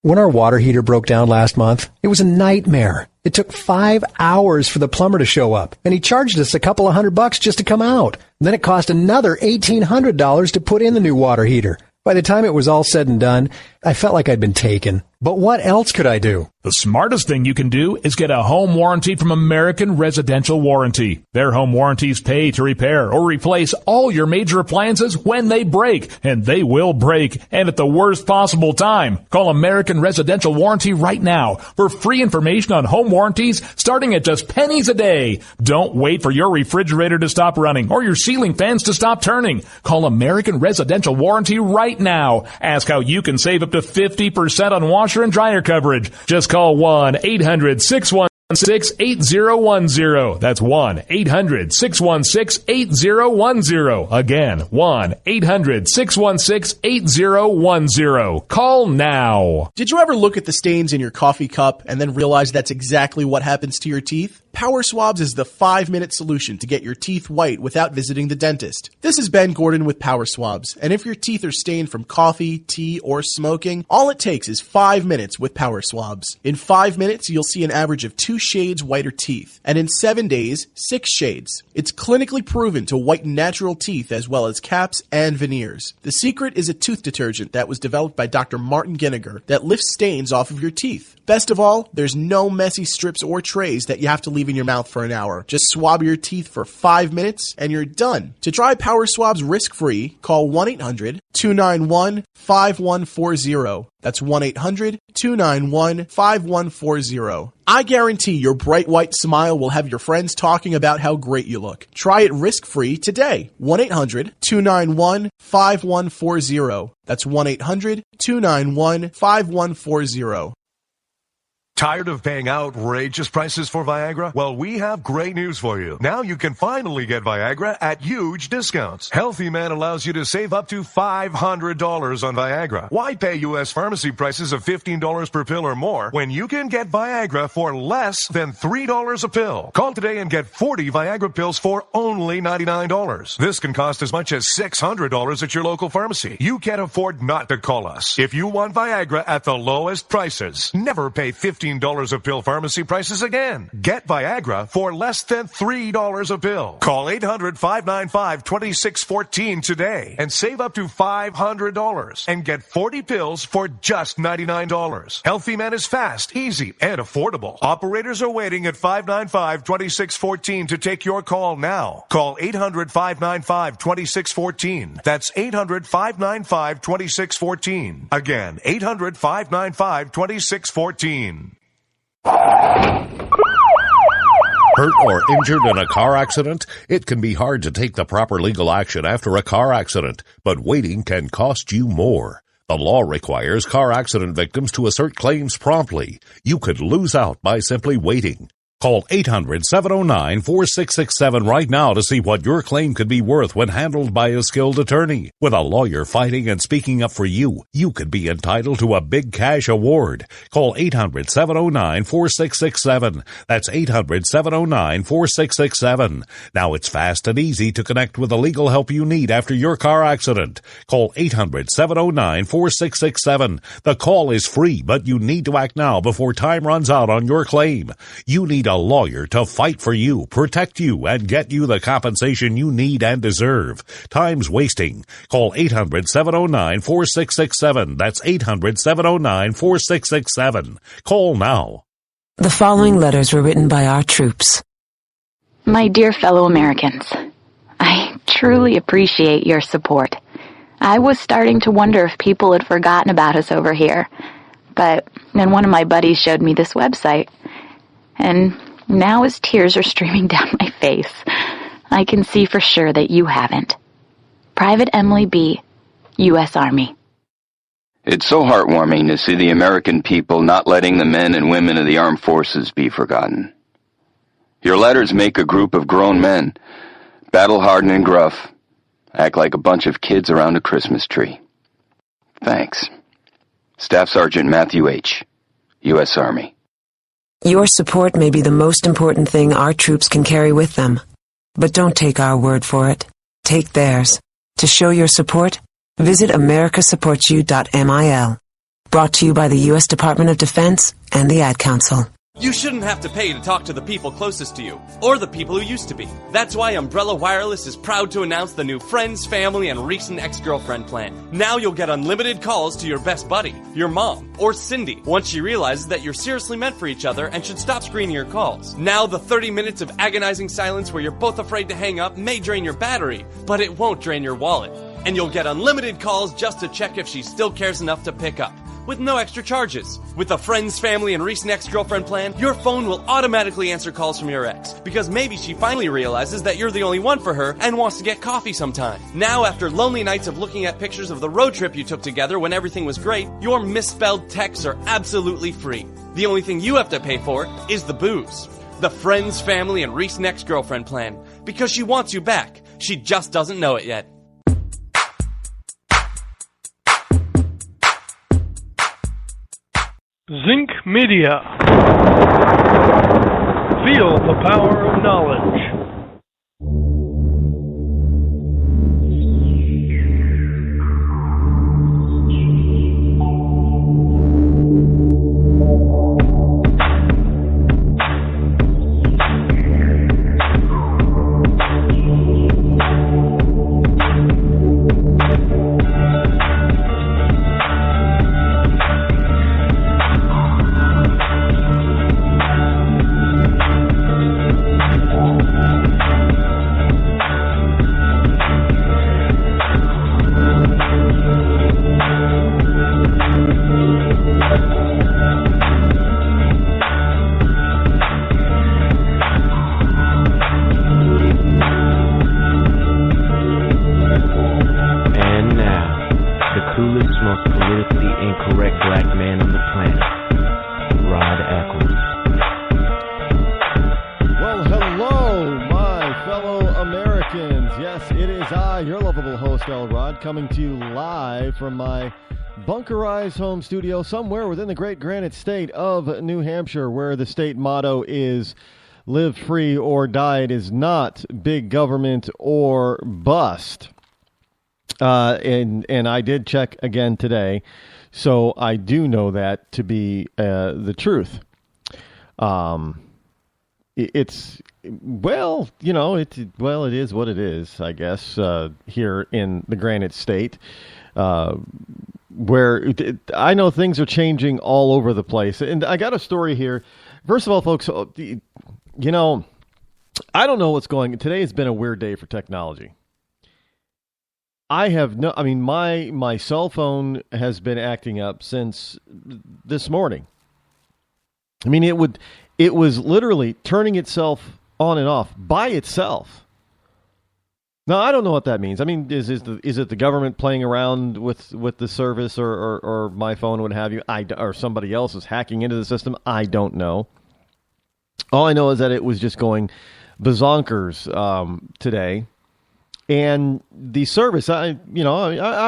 When our water heater broke down last month, it was a nightmare. It took 5 hours for the plumber to show up, and he charged us a couple of $100 just to come out. Then it cost another $1,800 to put in the new water heater. By the time it was all said and done, I felt like I'd been taken. But what else could I do? The smartest thing you can do is get a home warranty from American Residential Warranty. Their home warranties pay to repair or replace all your major appliances when they break, and they will break, and at the worst possible time. Call American Residential Warranty right now for free information on home warranties starting at just pennies a day. Don't wait for your refrigerator to stop running or your ceiling fans to stop turning. Call American Residential Warranty right now. Ask how you can save up to 50% on washer and dryer coverage. Just call 1-800-616-8010. That's 1-800-616-8010. Again, 1-800-616-8010. Call now. Did you ever look at the stains in your coffee cup and then realize that's exactly what happens to your teeth? Power Swabs is the 5-minute solution to get your teeth white without visiting the dentist. This is Ben Gordon with Power Swabs, and if your teeth are stained from coffee, tea, or smoking, all it takes is 5 minutes with Power Swabs. In 5 minutes, you'll see an average of 2 shades whiter teeth, and in 7 days, 6 shades. It's clinically proven to whiten natural teeth as well as caps and veneers. The secret is a tooth detergent that was developed by Dr. Martin Ginniger that lifts stains off of your teeth. Best of all, there's no messy strips or trays that you have to leave in your mouth for an hour. Just swab your teeth for 5 minutes and you're done. To try Power Swabs risk-free, call 1-800-291-5140. That's 1-800-291-5140. I guarantee your bright white smile will have your friends talking about how great you look. Try it risk-free today. 1-800-291-5140. That's 1-800-291-5140. Tired of paying outrageous prices for Viagra? Well, we have great news for you. Now you can finally get Viagra at huge discounts. Healthy Man allows you to save up to $500 on Viagra. Why pay U.S. pharmacy prices of $15 per pill or more when you can get Viagra for less than $3 a pill? Call today and get 40 Viagra pills for only $99. This can cost as much as $600 at your local pharmacy. You can't afford not to call us. If you want Viagra at the lowest prices, never pay $15 a pill pharmacy prices again. Get Viagra for less than $3 a pill. Call 800-595-2614 today and save up to $500 and get 40 pills for just $99. Healthy Man is fast, easy, and affordable. Operators are waiting at 595-2614 to take your call now. Call 800-595-2614. That's 800-595-2614. Again, 800-595-2614. Hurt or injured in a car accident? It can be hard to take the proper legal action after a car accident, but waiting can cost you more. The law requires car accident victims to assert claims promptly. You could lose out by simply waiting. Call 800-709-4667 right now to see what your claim could be worth when handled by a skilled attorney. With a lawyer fighting and speaking up for you, you could be entitled to a big cash award. Call 800-709-4667. That's 800-709-4667. Now it's fast and easy to connect with the legal help you need after your car accident. Call 800-709-4667. The call is free, but you need to act now before time runs out on your claim. You need a lawyer to fight for you, protect you, and get you the compensation you need and deserve. Time's wasting. Call 800-709-4667. That's 800-709-4667. Call now. The following letters were written by our troops. My dear fellow Americans, I truly appreciate your support. I was starting to wonder if people had forgotten about us over here, but then one of my buddies showed me this website. And now as tears are streaming down my face, I can see for sure that you haven't. Private Emily B., U.S. Army. It's so heartwarming to see the American people not letting the men and women of the armed forces be forgotten. Your letters make a group of grown men, battle-hardened and gruff, act like a bunch of kids around a Christmas tree. Thanks. Staff Sergeant Matthew H., U.S. Army. Your support may be the most important thing our troops can carry with them. But don't take our word for it. Take theirs. To show your support, visit americasupportsyou.mil. Brought to you by the U.S. Department of Defense and the Ad Council. You shouldn't have to pay to talk to the people closest to you, or the people who used to be. That's why Umbrella Wireless is proud to announce the new Friends, Family, and Recent Ex-Girlfriend plan. Now you'll get unlimited calls to your best buddy, your mom, or Cindy, once she realizes that you're seriously meant for each other and should stop screening your calls. Now the 30 minutes of agonizing silence where you're both afraid to hang up may drain your battery, but it won't drain your wallet. And you'll get unlimited calls just to check if she still cares enough to pick up, with no extra charges. With the Friends, Family, and Recent Ex-Girlfriend plan, your phone will automatically answer calls from your ex, because maybe she finally realizes that you're the only one for her and wants to get coffee sometime. Now, after lonely nights of looking at pictures of the road trip you took together when everything was great, your misspelled texts are absolutely free. The only thing you have to pay for is the booze. The Friends, Family, and Recent Ex-Girlfriend plan, because she wants you back. She just doesn't know it yet. Zinc Media. Feel the power of knowledge. Coming to you live from my bunkerized home studio somewhere within the great granite state of New Hampshire, where the state motto is live free or die. It is not big government or bust. And I did check again today, so I do know that to be the truth. It's well, you know, it is what it is, I guess, here in the Granite State, where I know things are changing all over the place. And I got a story here. First of all, folks, you know, I don't know what's going on. Today has been a weird day for technology. My cell phone has been acting up since this morning. I mean, it was literally turning itself on and off by itself. Now, I don't know what that means. I mean, is it the government playing around with the service or my phone, what have you? Or somebody else is hacking into the system? I don't know. All I know is that it was just going bazonkers today. And the service, I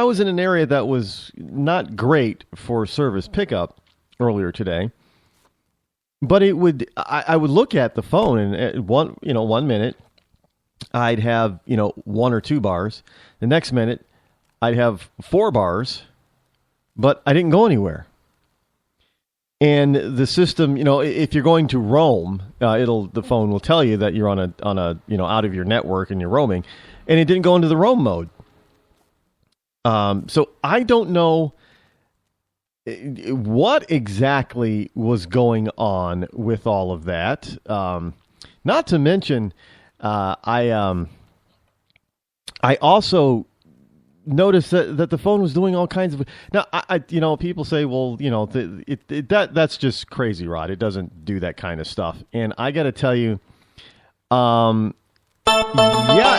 was in an area that was not great for service pickup earlier today. But I would look at the phone, and at 1 minute I'd have, 1 or 2 bars. The next minute I'd have 4 bars, but I didn't go anywhere. And the system, if you're going to roam, the phone will tell you that you're on a out of your network and you're roaming, and it didn't go into the roam mode. So I don't know what exactly was going on with all of that. Not to mention, I also noticed that the phone was doing all kinds of. Now, people say, well, that's just crazy, Rod. It doesn't do that kind of stuff, and I got to tell you, yeah,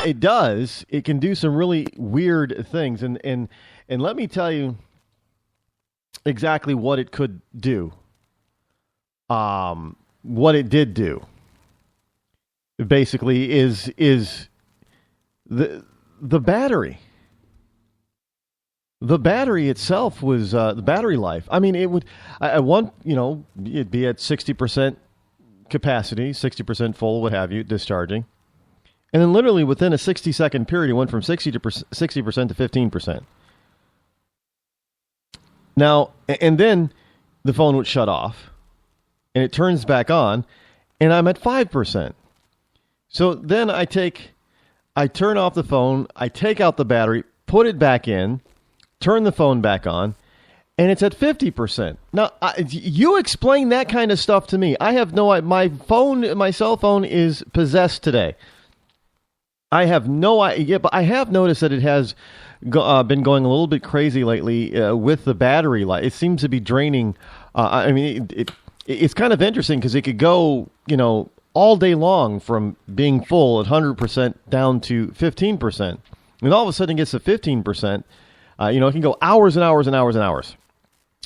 it does. It can do some really weird things, and let me tell you exactly what it could do. What it did do, basically, is the battery. The battery itself was the battery life. I mean, it would it'd be at 60% capacity, 60% full, what have you, discharging, and then literally within a 60-second period, it went from 60% to 15%. Now, and then the phone would shut off, and it turns back on, and I'm at 5%. So then I turn off the phone, I take out the battery, put it back in, turn the phone back on, and it's at 50%. Now, you explain that kind of stuff to me. I have my cell phone is possessed today. I have no idea, but I have noticed that it has been going a little bit crazy lately with the battery life. It seems to be draining. It's kind of interesting because it could go, all day long from being full at 100% down to 15%. And all of a sudden it gets to 15%. It can go hours and hours and hours and hours.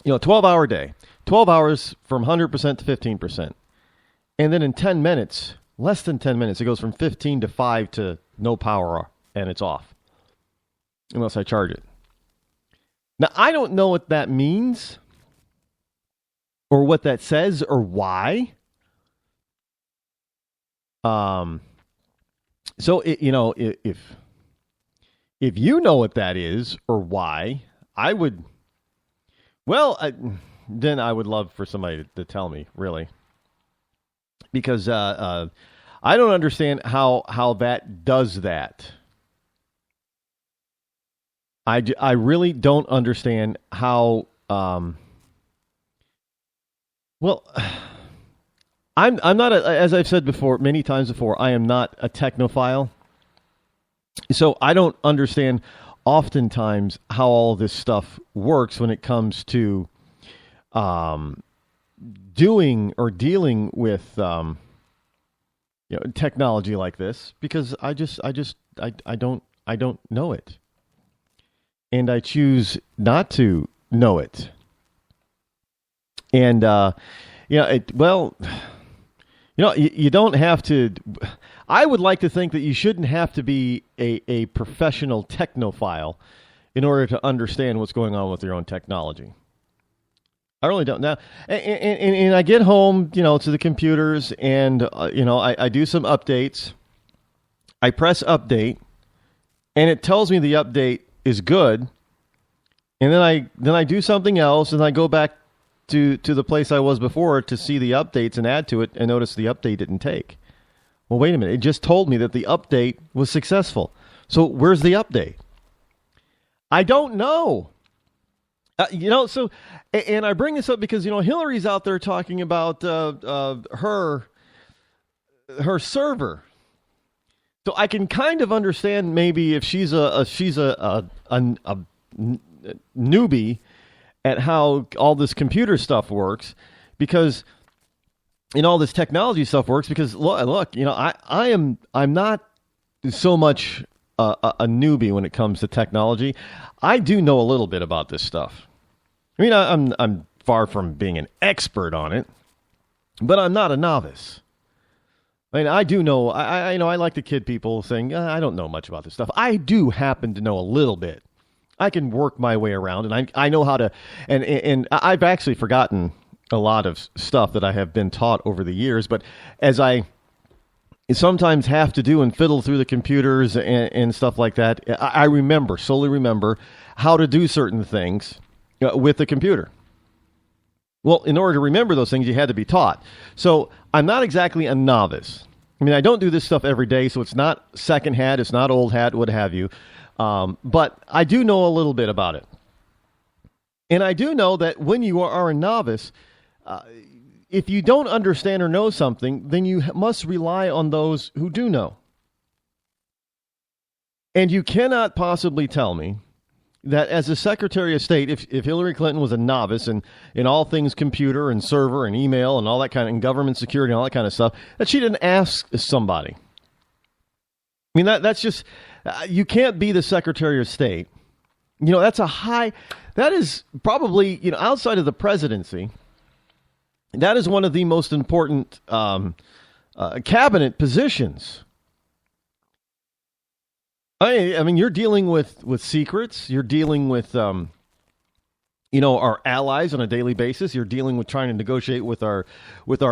12-hour day. 12 hours from 100% to 15%. And then in 10 minutes, less than 10 minutes, it goes from 15 to 5 to no power, and it's off. Unless I charge it. Now, I don't know what that means or what that says or why. So, if you know what that is or why, then I would love for somebody to tell me, really. Because I don't understand how that does that. I really don't understand how. I'm not as I've said before, many times before, I am not a technophile. So I don't understand oftentimes how all this stuff works when it comes to doing or dealing with technology like this, because I don't know it. And I choose not to know it. And you don't have to. I would like to think that you shouldn't have to be a professional technophile in order to understand what's going on with your own technology. I really don't. Now, and I get home, to the computers, and I do some updates. I press update, and it tells me the update is good. And then I do something else, and I go back to the place I was before to see the updates and add to it, and notice the update didn't take. Well, wait a minute. It just told me that the update was successful. So where's the update? I don't know. So, and I bring this up because, Hillary's out there talking about her server. So I can kind of understand maybe if she's a newbie at how all this computer stuff works, because all this technology stuff works. Because look, I'm not so much a newbie when it comes to technology. I do know a little bit about this stuff. I mean, I'm far from being an expert on it, but I'm not a novice. I mean, I do know. I like to kid people saying I don't know much about this stuff. I do happen to know a little bit. I can work my way around, and I know how to. And I've actually forgotten a lot of stuff that I have been taught over the years. But as I sometimes have to do and fiddle through the computers and stuff like that, I solely remember how to do certain things with the computer. Well, in order to remember those things, you had to be taught. So I'm not exactly a novice. I mean, I don't do this stuff every day, so it's not second hat, it's not old hat, what have you. But I do know a little bit about it. And I do know that when you are a novice, if you don't understand or know something, then you must rely on those who do know. And you cannot possibly tell me that as a Secretary of State, if Hillary Clinton was a novice in all things computer and server and email and all that kind of, and government security and all that kind of stuff, that she didn't ask somebody. I mean, that's just, you can't be the Secretary of State. That is probably, outside of the presidency, that is one of the most important cabinet positions. I mean, you're dealing with secrets. You're dealing with, our allies on a daily basis. You're dealing with trying to negotiate with our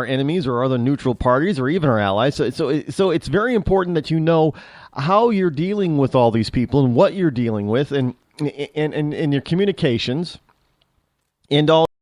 enemies or other neutral parties or even our allies. So it's very important that you know how you're dealing with all these people and what you're dealing with and your communications. End all.